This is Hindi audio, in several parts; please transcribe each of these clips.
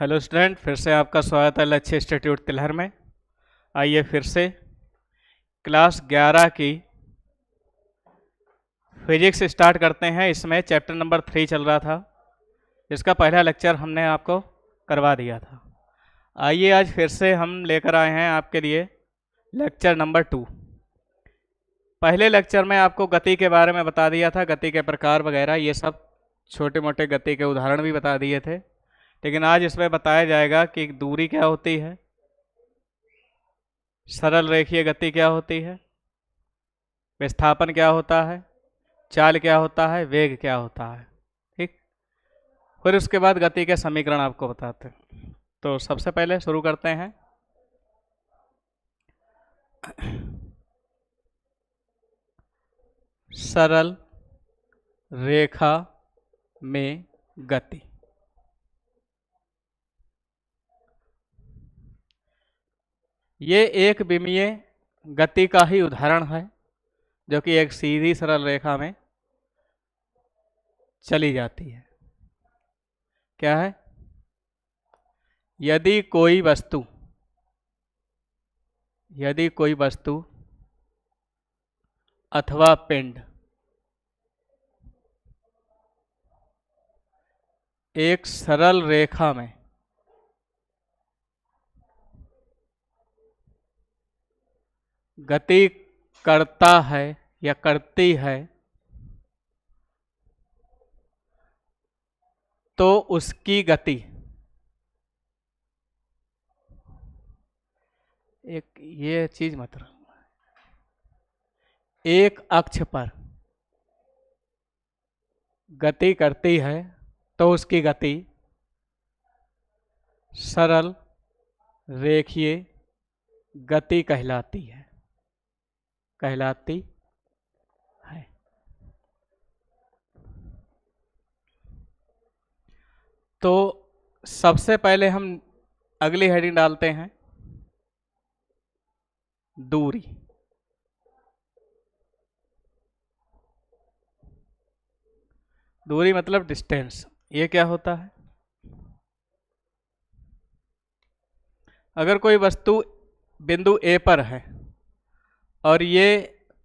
हेलो स्टूडेंट, फिर से आपका स्वागत है लक्ष्य इंस्टीट्यूट तिलहर में। आइए फिर से क्लास 11 की फिजिक्स स्टार्ट करते हैं। इसमें चैप्टर नंबर 3 चल रहा था, जिसका पहला लेक्चर हमने आपको करवा दिया था। आइए आज फिर से हम लेकर आए हैं आपके लिए लेक्चर नंबर 2। पहले लेक्चर में आपको गति के बारे में बता दिया था, गति के प्रकार वगैरह ये सब छोटे मोटे गति के उदाहरण भी बता दिए थे। लेकिन आज इसमें बताया जाएगा कि दूरी क्या होती है, सरल रेखीय गति क्या होती है, विस्थापन क्या होता है, चाल क्या होता है, वेग क्या होता है। ठीक, फिर उसके बाद गति के समीकरण आपको बताते हैं। तो सबसे पहले शुरू करते हैं। सरल रेखा में गति। ये एक विमीय गति का ही उदाहरण है, जो कि एक सीधी सरल रेखा में चली जाती है। क्या है? यदि कोई वस्तु अथवा पिंड एक सरल रेखा में गति करता है या करती है, तो उसकी गति एक ये चीज मतलब एक अक्ष पर गति करती है तो उसकी गति सरल रेखीय गति कहलाती है। तो सबसे पहले हम अगली हेडिंग डालते हैं, दूरी। दूरी मतलब डिस्टेंस। ये क्या होता है? अगर कोई वस्तु बिंदु ए पर है और ये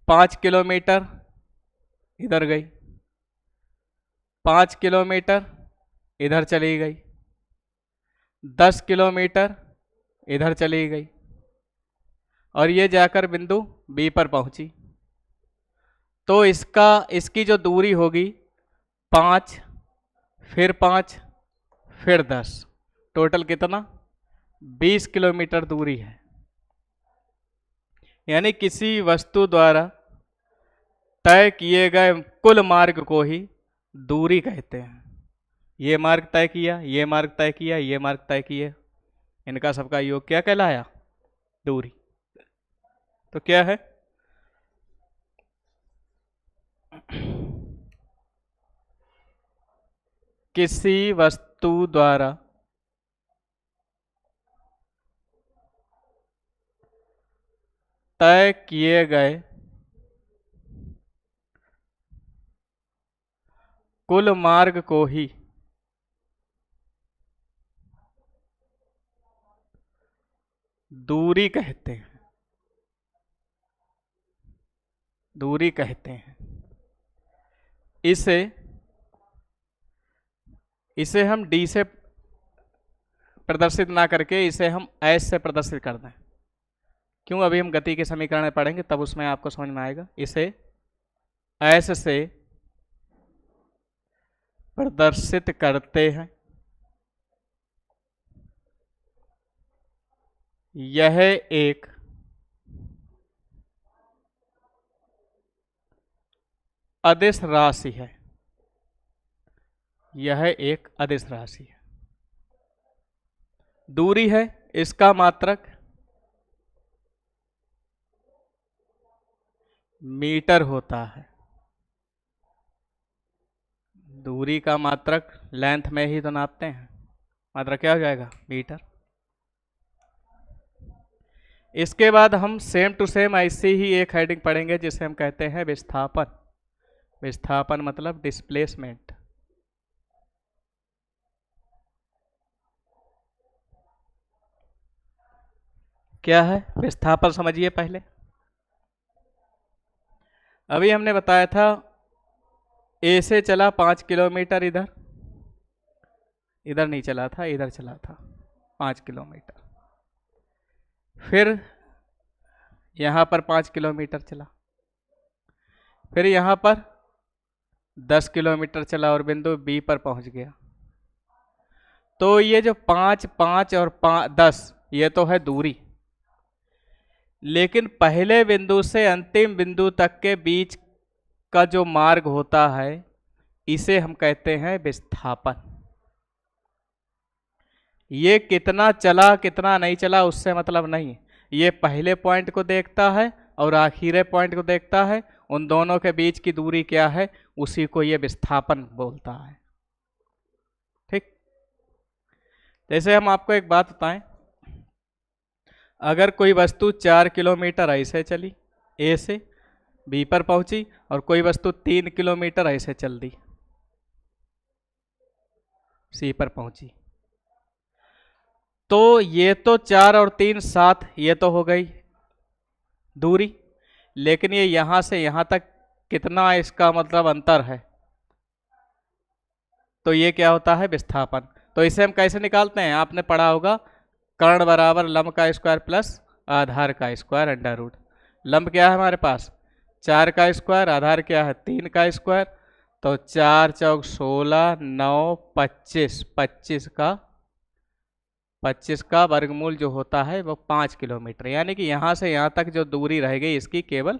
5 किलोमीटर इधर गई, 5 किलोमीटर इधर चली गई, 10 किलोमीटर इधर चली गई और ये जाकर बिंदु बी पर पहुंची, तो इसकी जो दूरी होगी 5 फिर 5 फिर 10, टोटल कितना? 20 किलोमीटर दूरी है। यानी किसी वस्तु द्वारा तय किए गए कुल मार्ग को ही दूरी कहते हैं। ये मार्ग तय किया, ये मार्ग तय किया, ये मार्ग तय किए, इनका सबका योग क्या कहलाया? दूरी। तो क्या है? किसी वस्तु द्वारा तय किए गए कुल मार्ग को ही दूरी कहते हैं। इसे हम डी से प्रदर्शित ना करके इसे हम एस से प्रदर्शित कर दें। क्यों? अभी हम गति के समीकरण में पढ़ेंगे, तब उसमें आपको समझ में आएगा। इसे एस से प्रदर्शित करते हैं। यह एक अदिश राशि है। दूरी है, इसका मात्रक मीटर होता है। दूरी का मात्रक लेंथ में ही तो नापते हैं, मात्रक क्या हो जाएगा? मीटर। इसके बाद हम सेम टू सेम ऐसी ही एक हेडिंग पढ़ेंगे जिसे हम कहते हैं विस्थापन। विस्थापन मतलब डिस्प्लेसमेंट। क्या है विस्थापन समझिए पहले। अभी हमने बताया था ए से चला 5 किलोमीटर, इधर इधर नहीं चला था, इधर चला था 5 किलोमीटर, फिर यहाँ पर 5 किलोमीटर चला, फिर यहाँ पर 10 किलोमीटर चला और बिंदु बी पर पहुँच गया। तो ये जो 5, 5 और 10 ये तो है दूरी, लेकिन पहले बिंदु से अंतिम बिंदु तक के बीच का जो मार्ग होता है इसे हम कहते हैं विस्थापन। ये कितना चला कितना नहीं चला उससे मतलब नहीं, ये पहले पॉइंट को देखता है और आखिरी पॉइंट को देखता है, उन दोनों के बीच की दूरी क्या है उसी को ये विस्थापन बोलता है। ठीक, जैसे हम आपको एक बात बताएं, अगर कोई वस्तु 4 किलोमीटर ऐसे चली ए से बी पर पहुंची और कोई वस्तु 3 किलोमीटर ऐसे चल दी सी पर पहुंची, तो ये तो 4 और 3 7 ये तो हो गई दूरी, लेकिन ये यहां से यहां तक कितना इसका मतलब अंतर है, तो ये क्या होता है विस्थापन। तो इसे हम कैसे निकालते हैं, आपने पढ़ा होगा कर्ण बराबर लंब का स्क्वायर प्लस आधार का स्क्वायर अंडर रूट। लंब क्या है हमारे पास 4 का स्क्वायर, आधार क्या है 3 का स्क्वायर, तो 4 चौक 16, 9 25, 25 का वर्गमूल जो होता है वो 5 किलोमीटर, यानी कि यहाँ से यहाँ तक जो दूरी रह गई इसकी केवल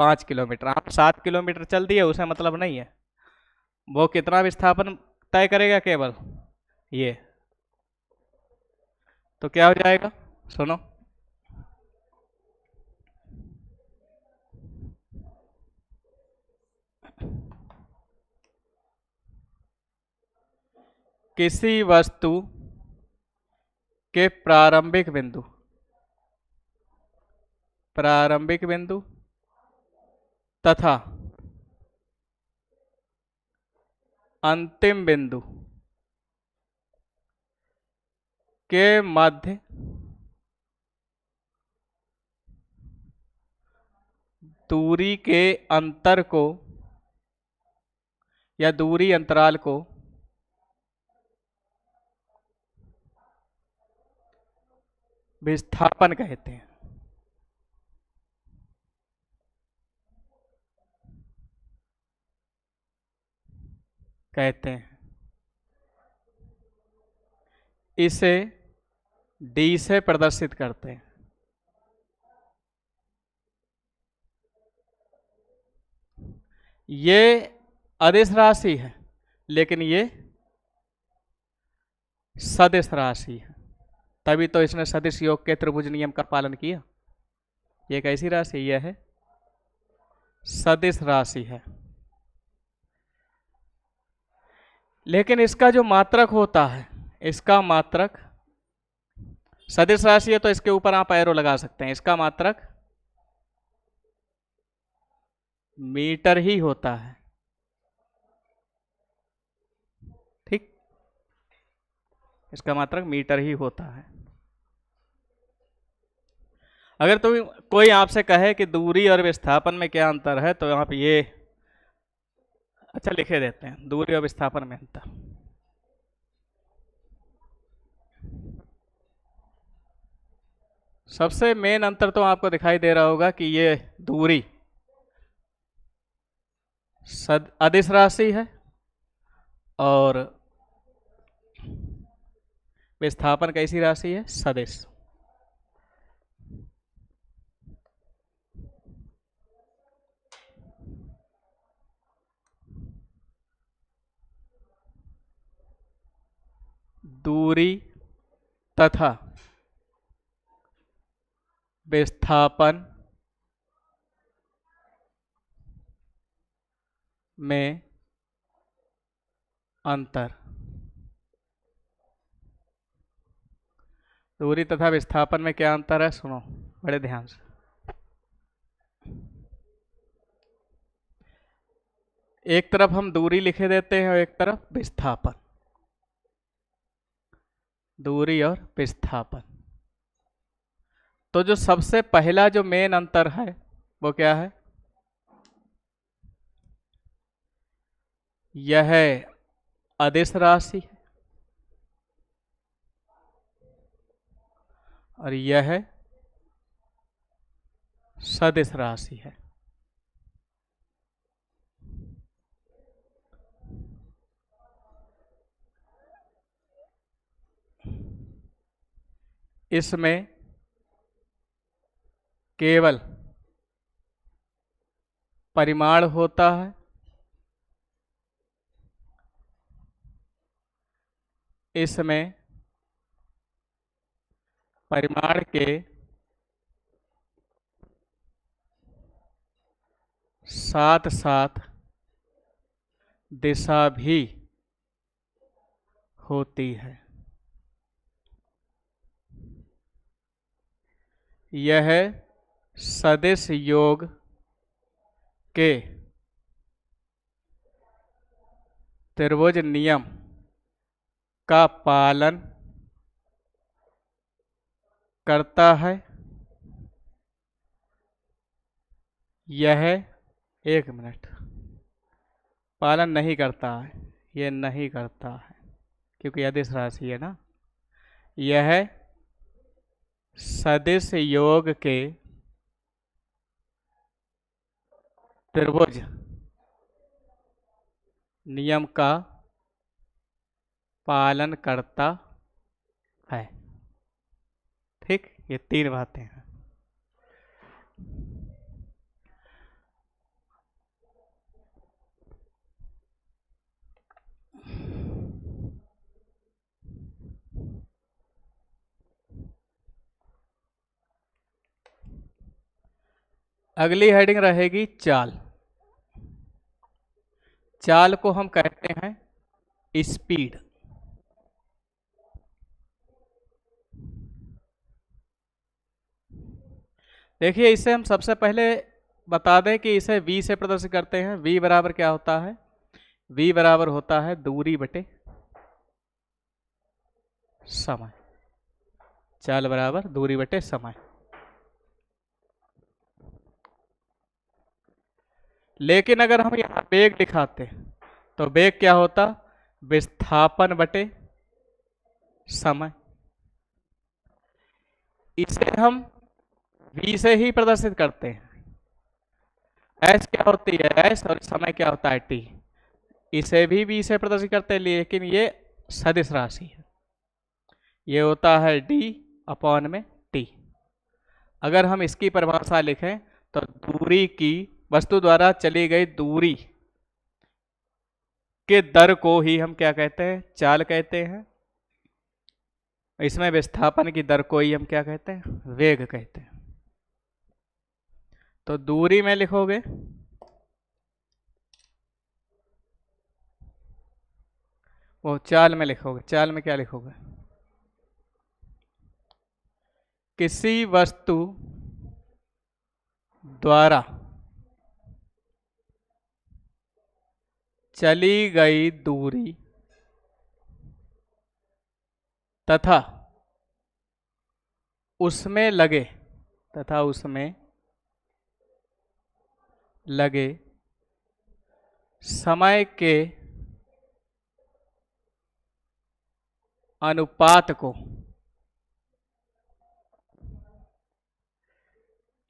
5 किलोमीटर। आप 7 किलोमीटर चल दिए उसे मतलब नहीं है, वो कितना विस्थापन तय करेगा केवल ये, तो क्या हो जाएगा सुनो, किसी वस्तु के प्रारंभिक बिंदु तथा अंतिम बिंदु के मध्य दूरी के अंतर को या दूरी अंतराल को विस्थापन कहते हैं। इसे डी से प्रदर्शित करते हैं। ये अदिश राशि है लेकिन ये सदिश राशि है, तभी तो इसने सदिश योग के त्रिभुज नियम का पालन किया। ये कैसी राशि, यह है सदिश राशि है, लेकिन इसका जो मात्रक होता है, इसका मात्रक सदिश राशि है तो इसके ऊपर आप एरो लगा सकते हैं, इसका मात्रक मीटर ही होता है। ठीक, इसका मात्रक मीटर ही होता है। अगर तो कोई आपसे कहे कि दूरी और विस्थापन में क्या अंतर है, तो आप ये अच्छा लिखे देते हैं, दूरी और विस्थापन में अंतर। सबसे मेन अंतर तो आपको दिखाई दे रहा होगा कि ये दूरी अदिश राशि है और विस्थापन कैसी राशि है, सदिश। दूरी तथा विस्थापन में अंतर, दूरी तथा विस्थापन में क्या अंतर है, सुनो बड़े ध्यान से। एक तरफ हम दूरी लिखे देते हैं और एक तरफ विस्थापन, दूरी और विस्थापन। तो जो सबसे पहला जो मेन अंतर है वो क्या है? यह अदिश राशि है और यह सदिश राशि है। इसमें केवल परिमाण होता है, इसमें परिमाण के साथ साथ दिशा भी होती है। यह सदिश योग के त्रिभुज नियम का पालन करता है। यह 1 मिनट पालन नहीं करता है, यह नहीं करता है क्योंकि अदिश राशि है ना। यह सदिश योग के त्रिभुज नियम का पालन करता है। ठीक, ये 3 बातें हैं। अगली हेडिंग रहेगी चाल। चाल को हम कहते हैं स्पीड। देखिए, इसे हम सबसे पहले बता दें कि इसे v से प्रदर्शित करते हैं। v बराबर क्या होता है? v बराबर होता है दूरी बटे समय। चाल बराबर दूरी बटे समय। लेकिन अगर हम यहाँ वेग दिखाते तो वेग क्या होता? विस्थापन बटे समय। इसे हम v से ही प्रदर्शित करते हैं। s क्या होती है? s और समय क्या होता है? t। इसे भी v से प्रदर्शित करते हैं, लेकिन ये सदिश राशि है। ये होता है d अपॉन में t। अगर हम इसकी परिभाषा लिखें तो दूरी की, वस्तु द्वारा चली गई दूरी के दर को ही हम क्या कहते हैं? चाल कहते हैं। इसमें विस्थापन की दर को ही हम क्या कहते हैं? वेग कहते हैं। तो दूरी में लिखोगे वो चाल में लिखोगे। चाल में क्या लिखोगे? किसी वस्तु द्वारा चली गई दूरी तथा उसमें लगे समय के अनुपात को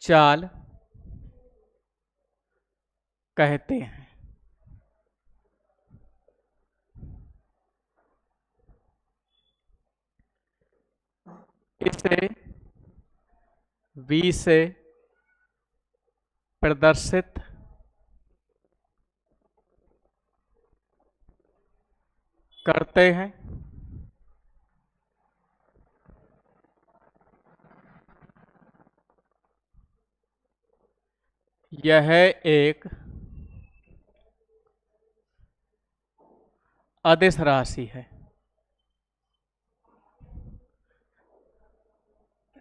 चाल कहते हैं। इसे v से प्रदर्शित करते हैं। यह एक अदिश राशि है।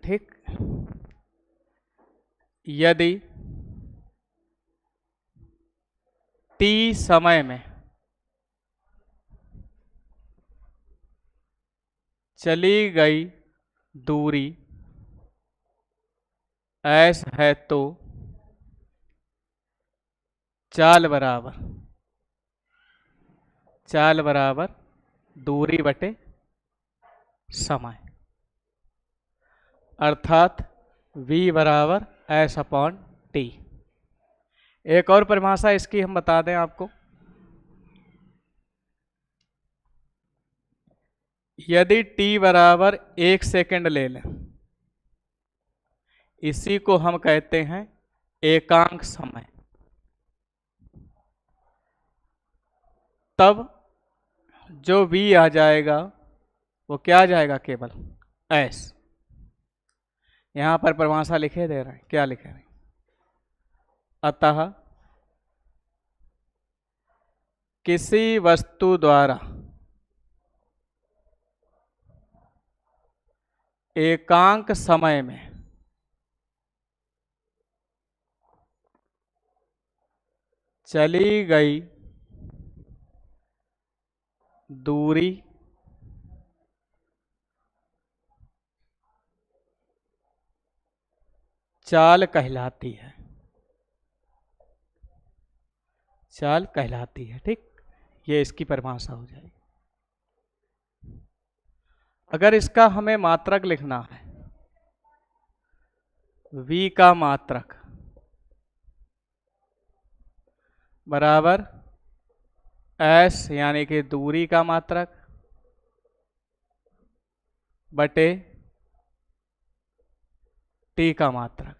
ठीक, यदि t समय में चली गई दूरी एस है तो चाल बराबर दूरी बटे समय, अर्थात v बराबर एस अपॉन टी। एक और परिभाषा इसकी हम बता दें आपको, यदि t बराबर 1 सेकेंड ले लें, इसी को हम कहते हैं एकांक समय, तब जो v आ जाएगा वो क्या आ जाएगा, केवल s। यहां पर परिभाषा लिखे दे रहे हैं, क्या लिखे रहे हैं, अतः किसी वस्तु द्वारा एकांक समय में चली गई दूरी चाल कहलाती है, चाल कहलाती है। ठीक, ये इसकी परिभाषा हो जाएगी। अगर इसका हमें मात्रक लिखना है, v का मात्रक बराबर s यानी कि दूरी का मात्रक बटे t का मात्रक।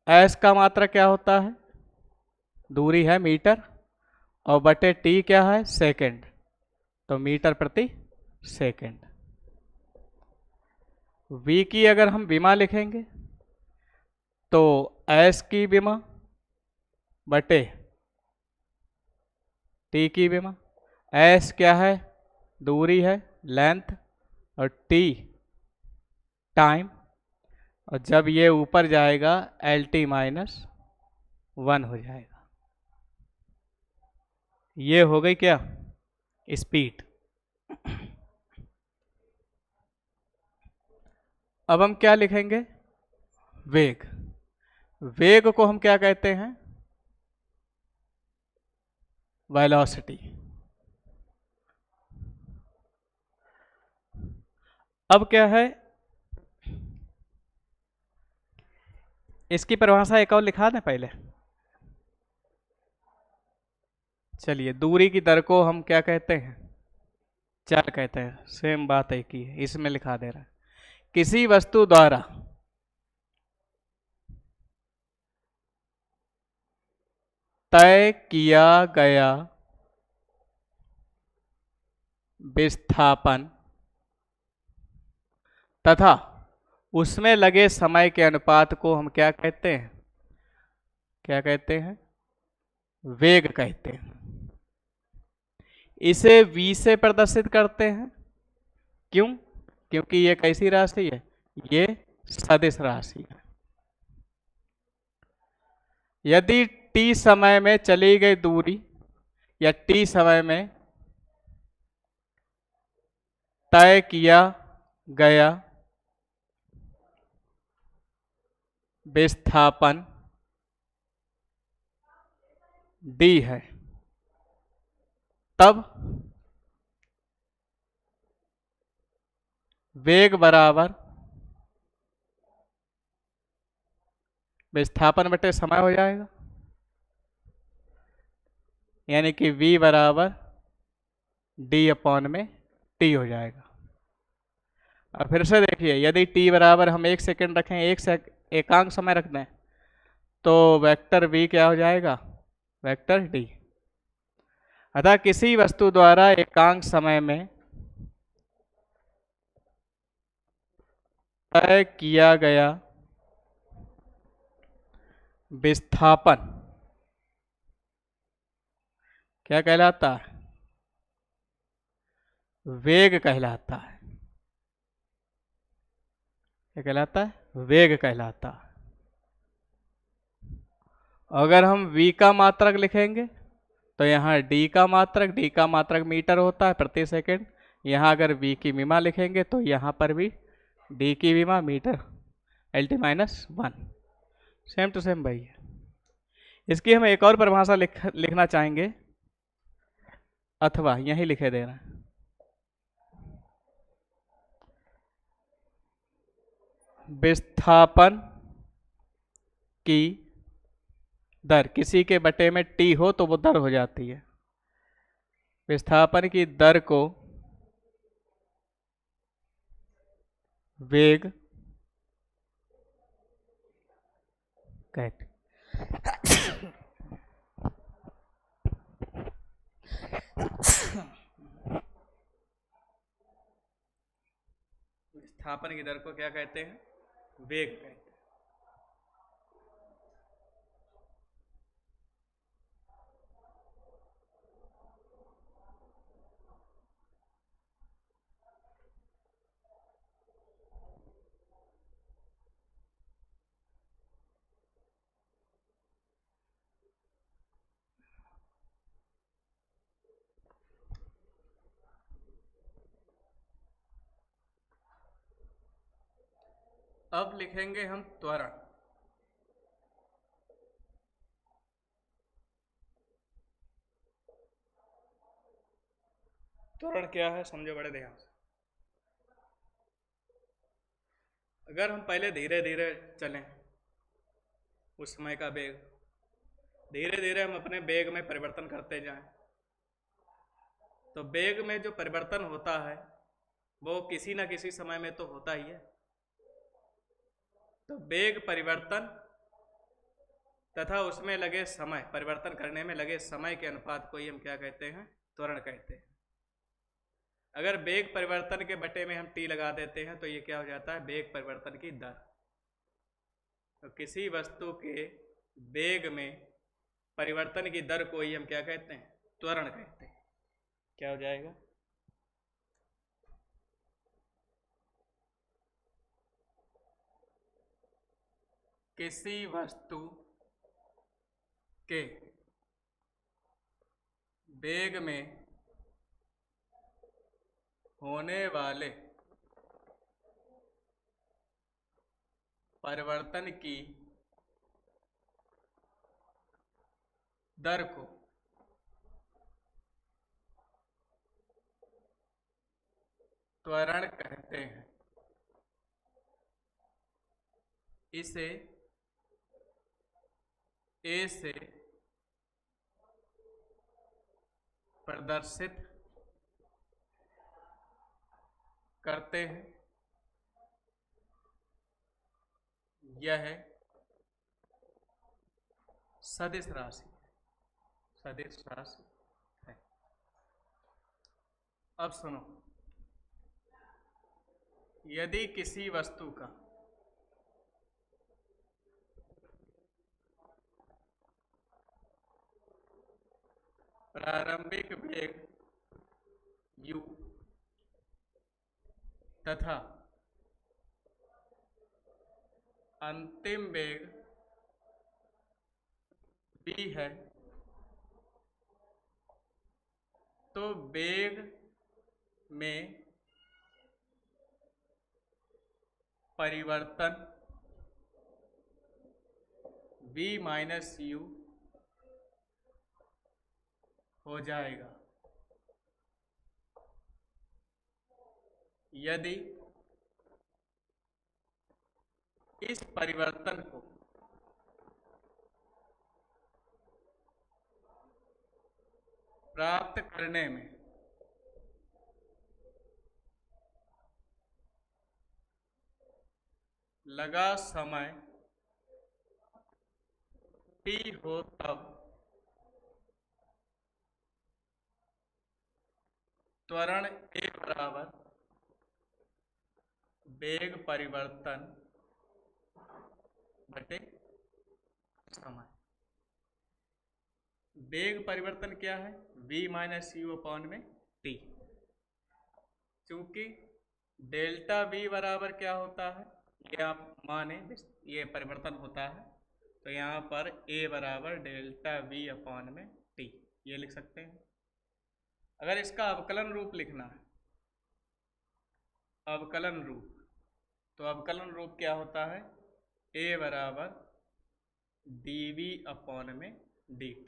s का मात्रक क्या होता है, दूरी है मीटर, और बटे t क्या है, सेकंड, तो मीटर प्रति सेकंड। v की अगर हम विमा लिखेंगे तो s की विमा बटे t की विमा। s क्या है, दूरी है, लेंथ, और t टाइम, और जब ये ऊपर जाएगा LT माइनस 1 हो जाएगा। ये हो गई क्या, स्पीड। अब हम क्या लिखेंगे, वेग। वेग को हम क्या कहते हैं, वेलोसिटी। अब क्या है, इसकी परिभाषा एक और लिखा दें पहले। चलिए, दूरी की दर को हम क्या कहते हैं, चाल कहते हैं, सेम बात एक ही है, इसमें लिखा दे रहा है। किसी वस्तु द्वारा तय किया गया विस्थापन तथा उसमें लगे समय के अनुपात को हम क्या कहते हैं, क्या कहते हैं, वेग कहते हैं। इसे v से प्रदर्शित करते हैं, क्यों, क्योंकि ये कैसी राशि है, ये सदिश राशि है। यदि t समय में चली गई दूरी या t समय में तय किया गया विस्थापन d है, तब वेग बराबर विस्थापन बटे समय हो जाएगा, यानी कि v बराबर d अपॉन में t हो जाएगा। और फिर से देखिए, यदि t बराबर हम 1 सेकेंड रखें, एकांक समय रख दें, तो वेक्टर v क्या हो जाएगा, वेक्टर d। अतः किसी वस्तु द्वारा एकांक समय में तय किया गया विस्थापन क्या कहलाता है, वेग कहलाता है। क्या कहलाता है, वेग कहलाता है। अगर हम v का मात्रक लिखेंगे तो यहाँ d का मात्रक मीटर होता है प्रति सेकंड। यहाँ अगर v की मीमा लिखेंगे तो यहाँ पर भी डी की विमा metre LT-1, same to same भाई है। इसकी हम एक और परिभाषा लिखना चाहेंगे, अथवा यही लिखे दे रहे हैं। विस्थापन की दर, किसी के बटे में टी हो तो वो दर हो जाती है। विस्थापन की दर को वेग कहते। विस्थापन की दर को क्या कहते हैं? वेग कहते हैं। अब लिखेंगे हम त्वरण। त्वरण क्या है समझो बड़े ध्यान से। अगर हम पहले धीरे धीरे चलें, उस समय का वेग, धीरे धीरे हम अपने वेग में परिवर्तन करते जाएं, तो वेग में जो परिवर्तन होता है वो किसी न किसी समय में तो होता ही है। तो वेग परिवर्तन तथा उसमें लगे समय, परिवर्तन करने में लगे समय के अनुपात को ही हम क्या कहते हैं? त्वरण कहते हैं। अगर वेग परिवर्तन के बटे में हम टी लगा देते हैं तो ये क्या हो जाता है? वेग परिवर्तन की दर। तो किसी वस्तु के वेग में परिवर्तन की दर को ही हम क्या कहते हैं? त्वरण कहते हैं। क्या हो जाएगा? किसी वस्तु के वेग में होने वाले परिवर्तन की दर को त्वरण कहते हैं। इसे ए से प्रदर्शित करते हैं। यह सदिश राशि, सदिश राशि है। अब सुनो, यदि किसी वस्तु का प्रारंभिक वेग u तथा अंतिम वेग v है, तो वेग में परिवर्तन v माइनस u हो जाएगा यदि इस परिवर्तन को प्राप्त करने में लगा समय t हो, तब त्वरण a बराबर वेग परिवर्तन बटे समय। वेग परिवर्तन क्या है? v माइनस यू अपॉन में t। चूंकि डेल्टा v बराबर क्या होता है, ये आप माने ये परिवर्तन होता है, तो यहाँ पर a बराबर डेल्टा v अपॉन में t, ये लिख सकते हैं। अगर इसका अवकलन रूप लिखना है, अवकलन रूप, तो अवकलन रूप क्या होता है? ए बराबर dv अपॉन में dt,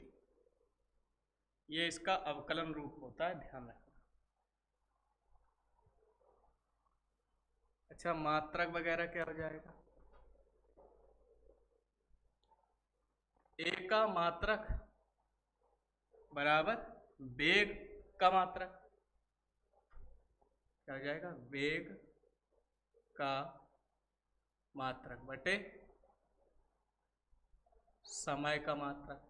ये इसका अवकलन रूप होता है, ध्यान रखना। अच्छा, मात्रक वगैरह क्या हो जाएगा? ए का मात्रक बराबर वेग का मात्रक, क्या हो जाएगा? वेग का मात्रक बटे समय का मात्रक।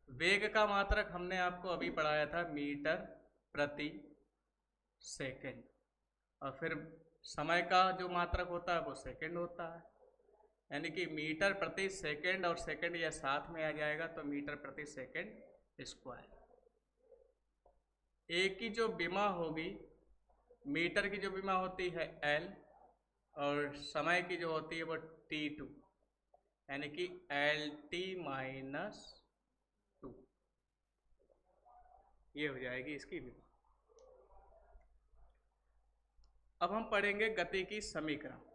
वेग का मात्रक हमने आपको अभी पढ़ाया था मीटर प्रति सेकंड, और फिर समय का जो मात्रक होता है वो सेकंड होता है, यानी कि मीटर प्रति सेकंड और सेकंड यह साथ में आ जाएगा, तो मीटर प्रति सेकंड स्क्वायर। ए की जो विमा होगी, मीटर की जो विमा होती है L, और समय की जो होती है वो T2, यानी कि LT माइनस 2, ये हो जाएगी इसकी विमा। अब हम पढ़ेंगे गति की समीकरण।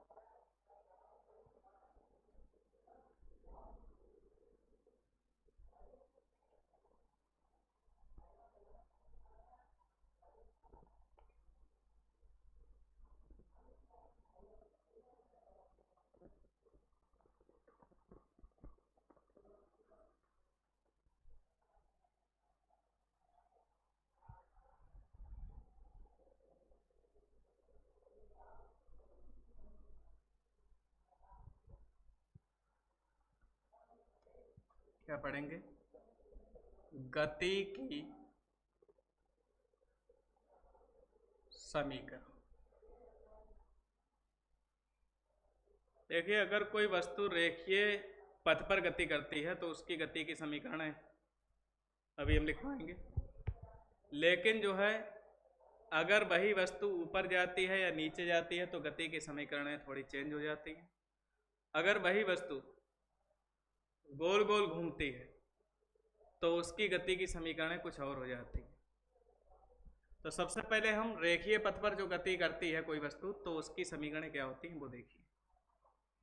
क्या पढ़ेंगे? गति की समीकरण। देखिए, अगर कोई वस्तु रेखीय पथ पर गति करती है तो उसकी गति की समीकरण है, अभी हम लिखवाएंगे। लेकिन जो है, अगर वही वस्तु ऊपर जाती है या नीचे जाती है तो गति की समीकरणें थोड़ी चेंज हो जाती हैं। अगर वही वस्तु गोल गोल घूमती है तो उसकी गति की समीकरणें कुछ और हो जाती हैं। तो सबसे पहले हम रेखीय पथ पर जो गति करती है कोई वस्तु, तो उसकी समीकरणें क्या होती हैं वो देखिए।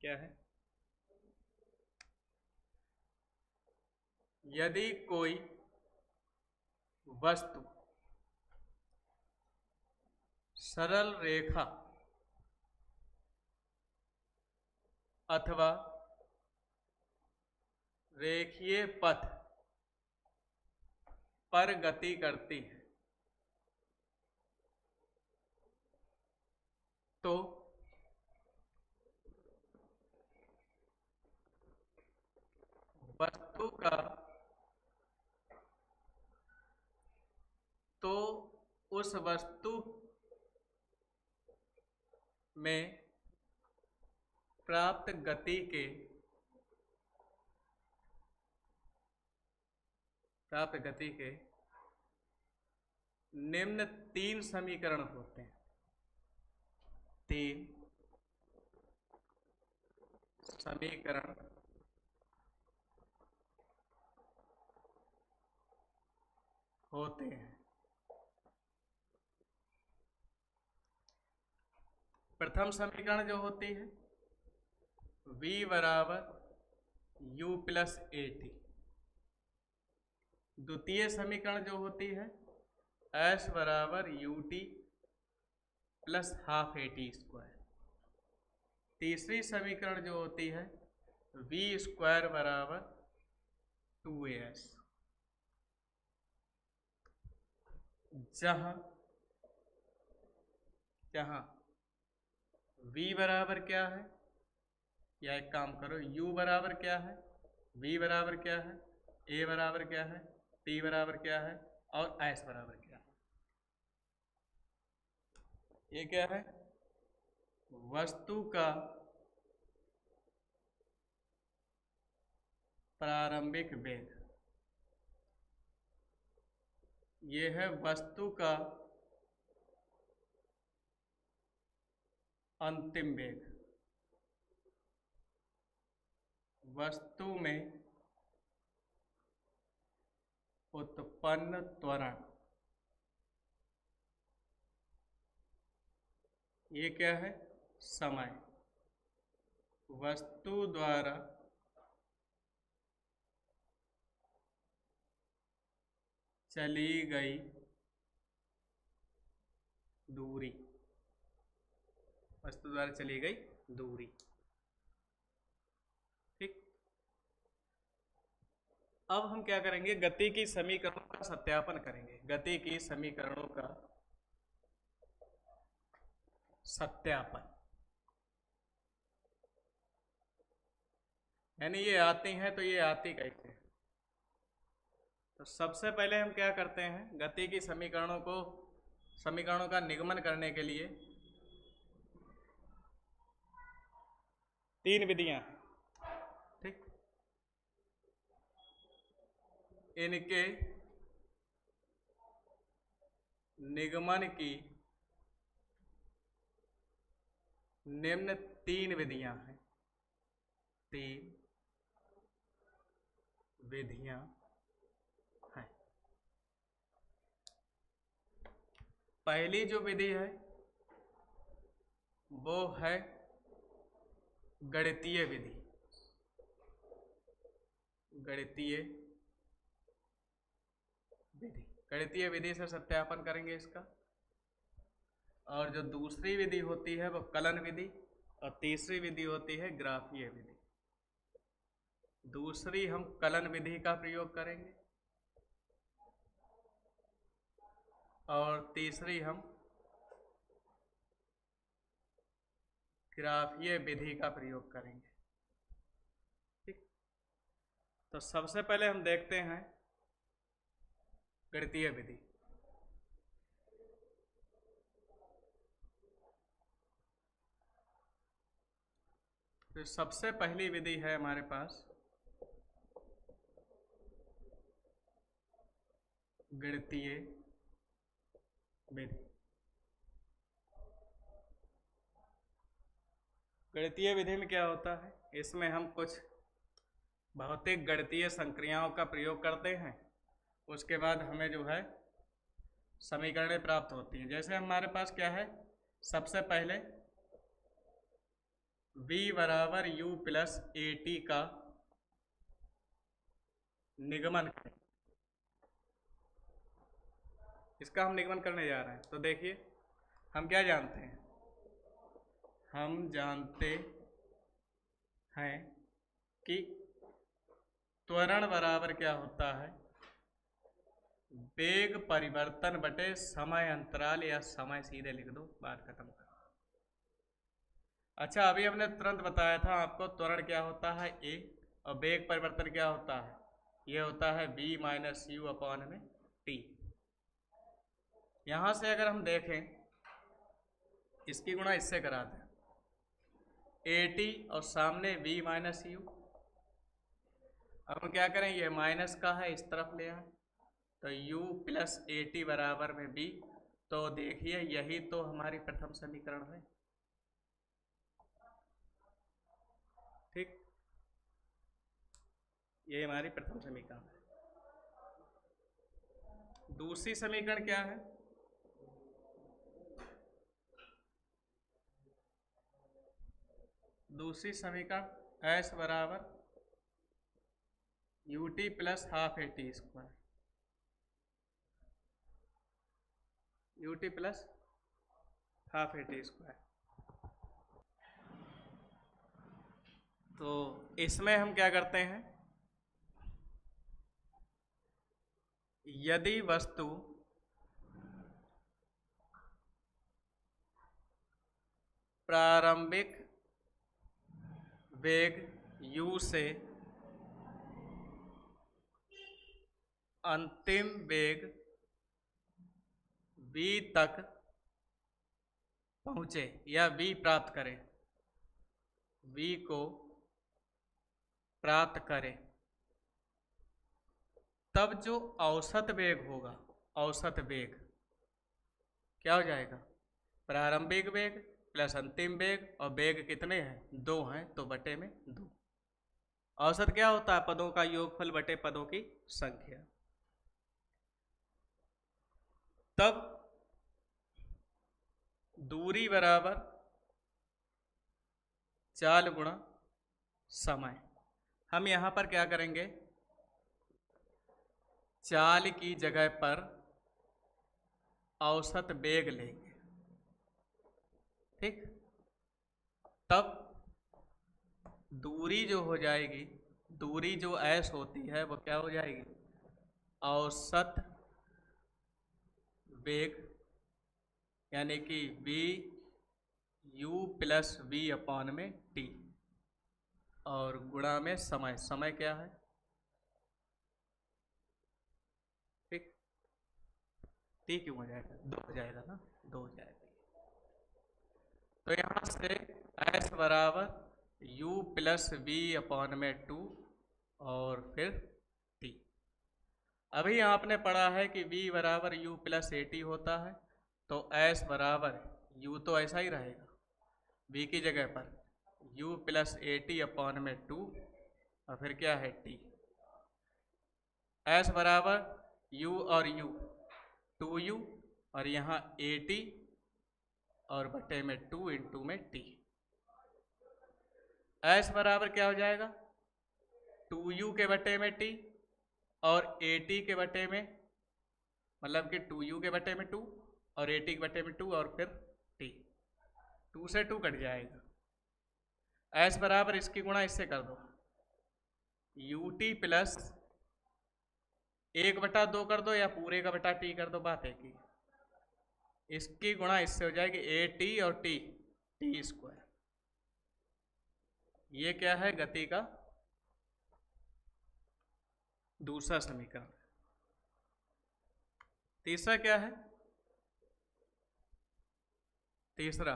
क्या है? यदि कोई वस्तु सरल रेखा अथवा रेखीय पथ पर गति करती है तो वस्तु का, तो उस वस्तु में प्राप्त गति के निम्न 3 समीकरण होते हैं। 3 समीकरण होते हैं। प्रथम समीकरण जो होती है v बराबर u प्लस ए टी। द्वितीय समीकरण जो होती है s बराबर U T plus half a t square. तीसरी समीकरण जो होती है v स्क्वायर बराबर 2as, जहां v बराबर क्या है, या एक काम करो, u बराबर क्या है, v बराबर क्या है, a बराबर क्या है, t बराबर क्या है, और s बराबर क्या है। ये क्या है? वस्तु का प्रारंभिक वेग, ये है वस्तु का अंतिम वेग। वस्तु में उत्पन्न त्वरण, ये क्या है? समय वस्तु द्वारा चली गई दूरी, वस्तु द्वारा चली गई दूरी। ठीक, अब हम क्या करेंगे, गति की समीकरणों का सत्यापन करेंगे। गति की समीकरणों का सत्यापन, यानी ये आती हैं तो ये आती कैसे हैं। तो सबसे पहले हम क्या करते हैं, गति की समीकरणों का निगमन करने के लिए तीन विधियां हैं। ठीक, इनके निगमन की निम्न तीन विधियां हैं। तीन विधियां हैं। पहली जो विधि है वो है गणितीय विधि। गणितीय विधि, गणितीय विधि से सत्यापन करेंगे इसका। और जो दूसरी विधि होती है वो कलन विधि, और तीसरी विधि होती है ग्राफीय विधि। दूसरी हम कलन विधि का प्रयोग करेंगे और तीसरी हम ग्राफीय विधि का प्रयोग करेंगे। ठीक, तो सबसे पहले हम देखते हैं गणितीय विधि। तो सबसे पहली विधि है हमारे पास गणितीय विधि। गणितीय विधि में क्या होता है, इसमें हम कुछ भौतिक गणितीय संक्रियाओं का प्रयोग करते हैं। उसके बाद हमें जो है समीकरणें प्राप्त होती हैं। जैसे हमारे पास क्या है, सबसे पहले v बराबर u प्लस ए टी का निगमन करें। इसका हम निगमन करने जा रहे हैं। तो देखिए हम क्या जानते हैं, हम जानते हैं कि त्वरण बराबर क्या होता है, वेग परिवर्तन बटे समय अंतराल, या समय सीधे लिख दो, बात खत्म कर। अच्छा, अभी हमने तुरंत बताया था आपको त्वरण क्या होता है a, और वेग परिवर्तन क्या होता है, ये होता है v माइनस यू अपॉन में t। यहां से अगर हम देखें, इसकी गुणा इससे करा दें, ए टी और सामने v माइनस यू। अब हम क्या करें, ये माइनस का है, इस तरफ ले आए, तो u प्लस ए टी बराबर में b। तो देखिए यही तो हमारी प्रथम समीकरण है। ठीक, ये हमारी प्रथम समीकरण है। दूसरी समीकरण क्या है, दूसरी समीकरण s बराबर U T plus half a t square, U T plus half a t square. तो इसमें हम क्या करते हैं, यदि वस्तु प्रारंभिक वेग u से अंतिम वेग v तक पहुंचे, या v प्राप्त करे, v को प्राप्त करे, तब जो औसत वेग होगा, औसत वेग क्या हो जाएगा, प्रारंभिक वेग प्लस अंतिम वेग, और वेग कितने हैं, 2 हैं, तो बटे में 2। औसत क्या होता है, पदों का योगफल बटे पदों की संख्या। तब दूरी बराबर चाल गुणा समय। हम यहाँ पर क्या करेंगे, चाल की जगह पर औसत वेग लेंगे, ठीक। तब दूरी जो हो जाएगी, दूरी जो एस होती है वो क्या हो जाएगी, औसत वेग, यानी कि v u plus v upon में टी, और गुणा में समय। समय क्या है, ठीक। टी क्यों हो जाएगा, दो हो जाएगा ना, दो हो जाएगा। तो यहाँ से एस बराबर यू प्लस वी अपॉन में टू और फिर टी। अभी आपने पढ़ा है कि v बराबर यू प्लस ए टी होता है, तो s बराबर u तो ऐसा ही रहेगा, v की जगह पर u plus a T upon में टू और फिर क्या है t। s बराबर u और u, 2u और यहाँ ए टी और बटे में 2 इंटू में t। s बराबर क्या हो जाएगा, 2u के बटे में t और ए टी के बटे में, मतलब कि 2u के बटे में 2 और ए टी के बटे में 2 और फिर t। 2 से 2 कट जाएगा। s बराबर इसकी गुणा इससे कर दो, यू टी प्लस 1/2 कर दो या पूरे का बटा टी कर दो, बात है कि इसकी गुणा इससे हो जाएगी ए टी और टी, टी स्क्वायर। ये क्या है, गति का दूसरा समीकरण। तीसरा क्या है, तीसरा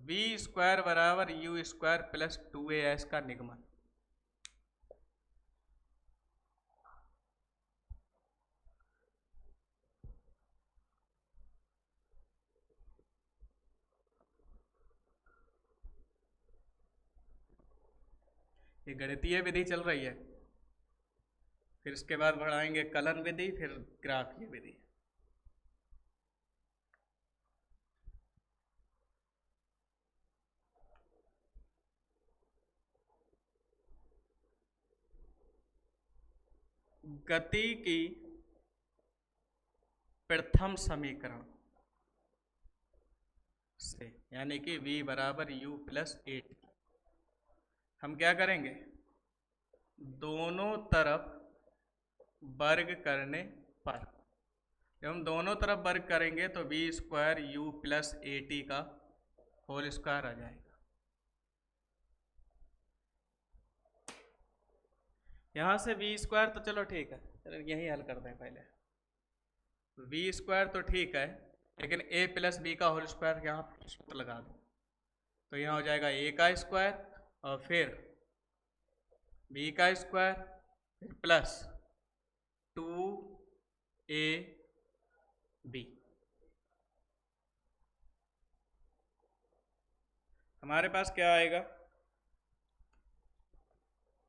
वी स्क्वायर बराबर यू स्क्वायर प्लस 2as का निगमन। ये गणितीय विधि चल रही है, फिर इसके बाद बढ़ाएंगे कलन विधि, फिर ग्राफीय विधि। गति की प्रथम समीकरण से, यानी कि v बराबर u प्लस ए टी, हम क्या करेंगे, दोनों तरफ वर्ग करने पर, जब हम दोनों तरफ वर्ग करेंगे तो v square u plus a t का होल स्क्वायर आ जाएगा। यहाँ से वी स्क्वायर तो चलो ठीक है, चलो यही हल करते हैं पहले। वी स्क्वायर तो ठीक है, लेकिन ए प्लस बी का होल स्क्वायर यहाँ सूत्र लगा दो, तो यहाँ हो जाएगा ए का स्क्वायर और फिर बी का स्क्वायर फिर प्लस 2ab। हमारे पास क्या आएगा,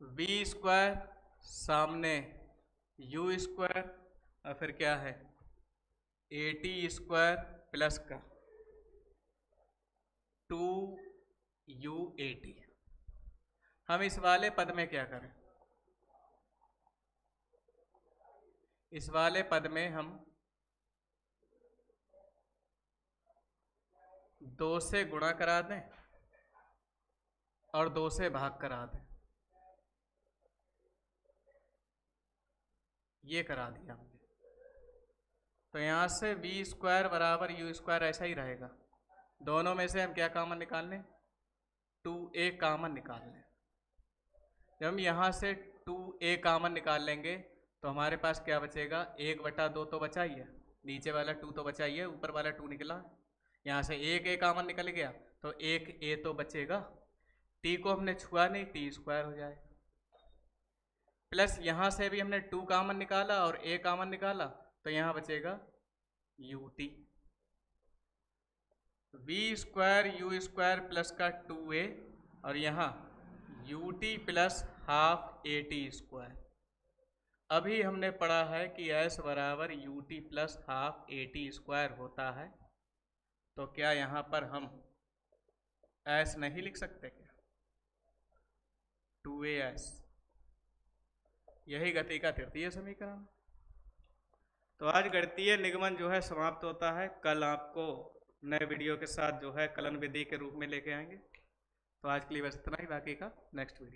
वी स्क्वायर सामने यू स्क्वायर और फिर क्या है ए टी स्क्वायर प्लस का 2u/a/t। हम इस वाले पद में क्या करें, इस वाले पद में हम 2 से गुणा करा दें और 2 से भाग करा दें, ये करा दिया हमने। तो यहाँ से वी स्क्वायर बराबर यू स्क्वायर ऐसा ही रहेगा, दोनों में से हम क्या कॉमन निकाल लें, 2a कॉमन निकाल लें। जब हम यहाँ से 2a कॉमन निकाल लेंगे तो हमारे पास क्या बचेगा, 1/2 तो बचा ही है, नीचे वाला 2 तो बचा ही है, ऊपर वाला 2 निकला। यहाँ से 1a कॉमन निकल गया तो 1a तो बचेगा, t को हमने छुआ नहीं, टी स्क्वायर हो जाएगा। प्लस यहाँ से भी हमने 2 कॉमन निकाला और a कॉमन निकाला तो यहाँ बचेगा ut। V square u square plus का 2a और यहाँ ut plus half a t square. अभी हमने पढ़ा है कि s बराबर ut plus half a t square होता है, तो क्या यहाँ पर हम एस नहीं लिख सकते क्या? 2as, यही गति का तृतीय समीकरण। तो आज गणितीय निगमन जो है समाप्त होता है। कल आपको नए वीडियो के साथ जो है कलन विधि के रूप में लेके आएंगे। तो आज के लिए बस इतना ही, बाकी का नेक्स्ट वीडियो।